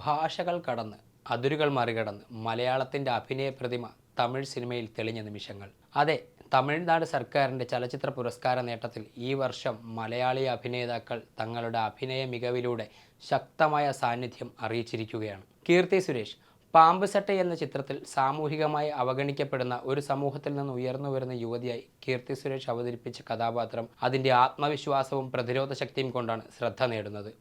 ഭാഷകൾ കടന്ന് അതിരുകൾ മറികടന്ന് മലയാളത്തിൻ്റെ അഭിനയ പ്രതിമ തമിഴ് സിനിമയിൽ തെളിഞ്ഞ നിമിഷങ്ങൾ. അതെ, തമിഴ്നാട് സർക്കാരിൻ്റെ ചലച്ചിത്ര പുരസ്കാര നേട്ടത്തിൽ ഈ വർഷം മലയാളി അഭിനേതാക്കൾ തങ്ങളുടെ അഭിനയ മികവിലൂടെ ശക്തമായ സാന്നിധ്യം അറിയിച്ചിരിക്കുകയാണ്. കീർത്തി സുരേഷ് പാമ്പ് സട്ട എന്ന ചിത്രത്തിൽ സാമൂഹികമായി അവഗണിക്കപ്പെടുന്ന ഒരു സമൂഹത്തിൽ നിന്ന് ഉയർന്നു വരുന്ന യുവതിയായി കീർത്തി സുരേഷ് അവതരിപ്പിച്ച കഥാപാത്രം അതിൻ്റെ ആത്മവിശ്വാസവും പ്രതിരോധ ശക്തിയും കൊണ്ടാണ് ശ്രദ്ധ നേടുന്നത്.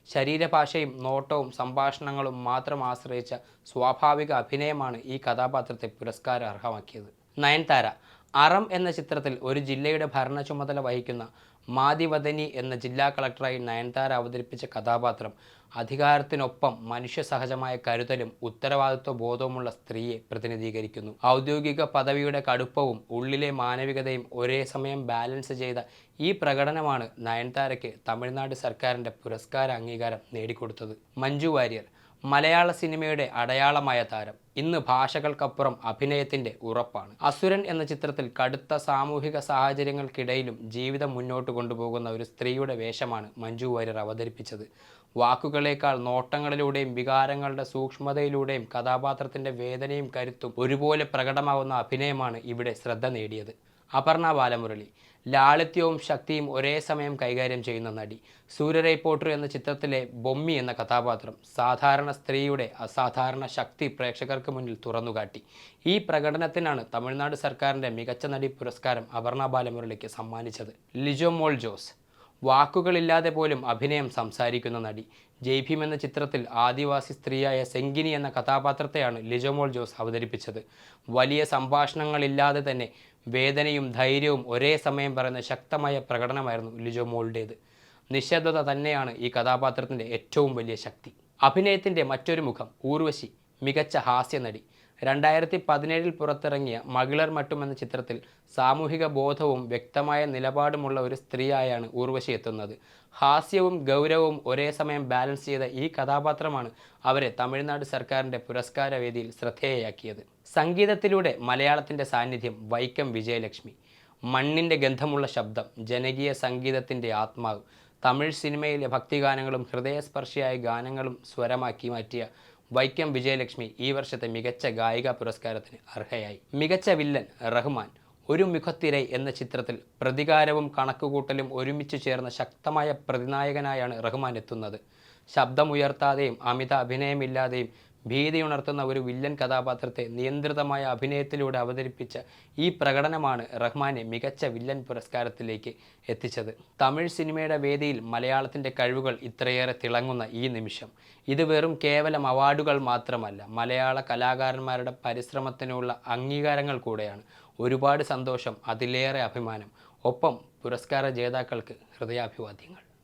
ശരീരഭാഷയും നോട്ടവും സംഭാഷണങ്ങളും മാത്രം ആശ്രയിച്ച സ്വാഭാവിക അഭിനയമാണ് ഈ കഥാപാത്രത്തെ പുരസ്കാരം അർഹമാക്കിയത്. നയൻതാര അറം എന്ന ചിത്രത്തിൽ ഒരു ജില്ലയുടെ ഭരണ ചുമതല വഹിക്കുന്ന മാതിവദനി എന്ന ജില്ലാ കളക്ടറായി നയൻതാര അവതരിപ്പിച്ച കഥാപാത്രം അധികാരത്തിനൊപ്പം മനുഷ്യ സഹജമായ കരുതലും ഉത്തരവാദിത്വ ബോധവുമുള്ള സ്ത്രീയെ പ്രതിനിധീകരിക്കുന്നു. ഔദ്യോഗിക പദവിയുടെ കടുപ്പവും ഉള്ളിലെ മാനവികതയും ഒരേ സമയം ബാലൻസ് ചെയ്ത ഈ പ്രകടനമാണ് നയൻതാരയ്ക്ക് തമിഴ്നാട് സർക്കാരിൻ്റെ പുരസ്കാര അംഗീകാരം നേടിക്കൊടുത്തത്. മഞ്ജു വാര്യർ മലയാള സിനിമയുടെ അടയാളമായ താരം ഇന്ന് ഭാഷകൾക്കപ്പുറം അഭിനയത്തിൻ്റെ ഉറപ്പാണ്. അസുരൻ എന്ന ചിത്രത്തിൽ കടുത്ത സാമൂഹിക സാഹചര്യങ്ങൾക്കിടയിലും ജീവിതം മുന്നോട്ട് കൊണ്ടുപോകുന്ന ഒരു സ്ത്രീയുടെ വേഷമാണ് മഞ്ജു വാര്യർ അവതരിപ്പിച്ചത്. വാക്കുകളേക്കാൾ നോട്ടങ്ങളിലൂടെയും വികാരങ്ങളുടെ സൂക്ഷ്മതയിലൂടെയും കഥാപാത്രത്തിൻ്റെ വേദനയും കരുത്തും ഒരുപോലെ പ്രകടമാവുന്ന അഭിനയമാണ് ഇവിടെ ശ്രദ്ധ നേടിയത്. അപർണ ബാലമുരളി ലാളിത്യവും ശക്തിയും ഒരേ സമയം കൈകാര്യം ചെയ്യുന്ന നടി. സൂര്യരൈ പോട്ടു എന്ന ചിത്രത്തിലെ ബൊമ്മി എന്ന കഥാപാത്രം സാധാരണ സ്ത്രീയുടെ അസാധാരണ ശക്തി പ്രേക്ഷകർക്ക് മുന്നിൽ തുറന്നുകാട്ടി. ഈ പ്രകടനത്തിനാണ് തമിഴ്നാട് സർക്കാരിൻ്റെ മികച്ച നടി പുരസ്കാരം അപർണ ബാലമുരളിക്ക് സമ്മാനിച്ചത്. ലിജോ മോൾ ജോസ് വാക്കുകളില്ലാതെ പോലും അഭിനയം സംസാരിക്കുന്ന നടി. ജയ് ഭീം എന്ന ചിത്രത്തിൽ ആദിവാസി സ്ത്രീയായ സെങ്കിനി എന്ന കഥാപാത്രത്തെയാണ് ലിജോമോൾ ജോസ് അവതരിപ്പിച്ചത്. വലിയ സംഭാഷണങ്ങളില്ലാതെ തന്നെ വേദനയും ധൈര്യവും ഒരേ സമയം പറയുന്ന ശക്തമായ പ്രകടനമായിരുന്നു ലിജോമോളുടേത്. നിശബ്ദത തന്നെയാണ് ഈ കഥാപാത്രത്തിൻ്റെ ഏറ്റവും വലിയ ശക്തി. അഭിനയത്തിൻ്റെ മറ്റൊരു മുഖം ഊർവശി മികച്ച ഹാസ്യനടി. 2017 പുറത്തിറങ്ങിയ മകിളർ മട്ടും എന്ന ചിത്രത്തിൽ സാമൂഹിക ബോധവും വ്യക്തമായ നിലപാടുമുള്ള ഒരു സ്ത്രീയായാണ് ഊർവശി എത്തുന്നത്. ഹാസ്യവും ഗൗരവവും ഒരേ സമയം ബാലൻസ് ചെയ്ത ഈ കഥാപാത്രമാണ് അവരെ തമിഴ്നാട് സർക്കാരിൻ്റെ പുരസ്കാര വേദിയിൽ ശ്രദ്ധേയയാക്കിയത്. സംഗീതത്തിലൂടെ മലയാളത്തിൻ്റെ സാന്നിധ്യം വൈക്കം വിജയലക്ഷ്മി. മണ്ണിൻ്റെ ഗന്ധമുള്ള ശബ്ദം, ജനകീയ സംഗീതത്തിൻ്റെ ആത്മാവ്. തമിഴ് സിനിമയിലെ ഭക്തിഗാനങ്ങളും ഹൃദയസ്പർശിയായ ഗാനങ്ങളും സ്വരമാക്കി മാറ്റിയ വൈക്കം വിജയലക്ഷ്മി ഈ വർഷത്തെ മികച്ച ഗായിക പുരസ്കാരത്തിന് അർഹയായി. മികച്ച വില്ലൻ റഹ്മാൻ. ഒരു മുഖത്തിരൈ എന്ന ചിത്രത്തിൽ പ്രതികാരവും കണക്കുകൂട്ടലും ഒരുമിച്ച് ചേർന്ന ശക്തമായ പ്രതിനായകനായാണ് റഹ്മാൻ എത്തുന്നത്. ശബ്ദമുയർത്താതെയും അമിത അഭിനയമില്ലാതെയും ഭീതിയുണർത്തുന്ന ഒരു വില്ലൻ കഥാപാത്രത്തെ നിയന്ത്രിതമായ അഭിനയത്തിലൂടെ അവതരിപ്പിച്ച ഈ പ്രകടനമാണ് റഹ്മാനെ മികച്ച വില്ലൻ പുരസ്കാരത്തിലേക്ക് എത്തിച്ചത്. തമിഴ് സിനിമയുടെ വേദിയിൽ മലയാളത്തിൻ്റെ കഴിവുകൾ ഇത്രയേറെ തിളങ്ങുന്ന ഈ നിമിഷം ഇത് വെറും കേവലം അവാർഡുകൾ മാത്രമല്ല, മലയാള കലാകാരന്മാരുടെ പരിശ്രമത്തിനുള്ള അംഗീകാരങ്ങൾ കൂടെയാണ്. ഒരുപാട് സന്തോഷം, അതിലേറെ അഭിമാനം. ഒപ്പം പുരസ്കാര ജേതാക്കൾക്ക് ഹൃദയാഭിവാദ്യങ്ങൾ.